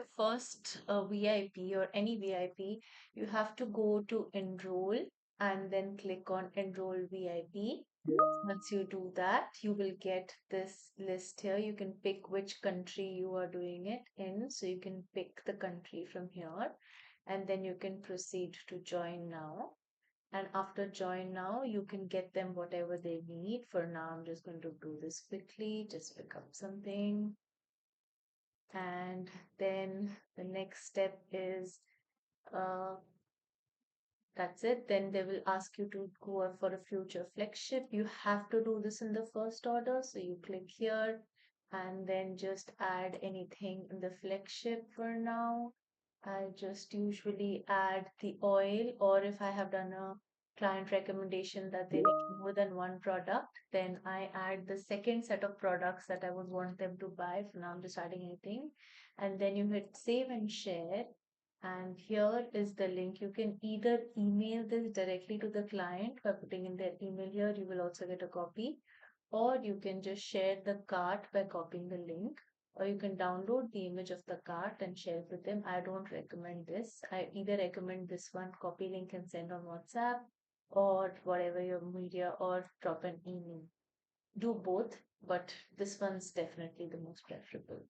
the first VIP or any VIP, you have to go to enroll and then click on enroll VIP. Once you do that, you will get this list here. You can pick which country you are doing it in. So you can pick the country from here and then you can proceed to join now. And after join now, you can get them whatever they need. For now, I'm just going to do this quickly, just pick up something. And then the next step is uh, that's it. Then they will ask you to go for a future flagship. You have to do this in the first order. So you click here and then just add anything in the flagship for now. I just usually add the oil, or if I have done a client recommendation that they need more than one product, then I add the second set of products that I would want them to buy. For now, I'm just adding anything. And then you hit save and share. And here is the link. You can either email this directly to the client by putting in their email here. You will also get a copy. Or you can just share the cart by copying the link. Or you can download the image of the cart and share it with them. I don't recommend this. I either recommend this one, copy link and send on WhatsApp or whatever your media, or drop an email. Do both, but this one's definitely the most preferable.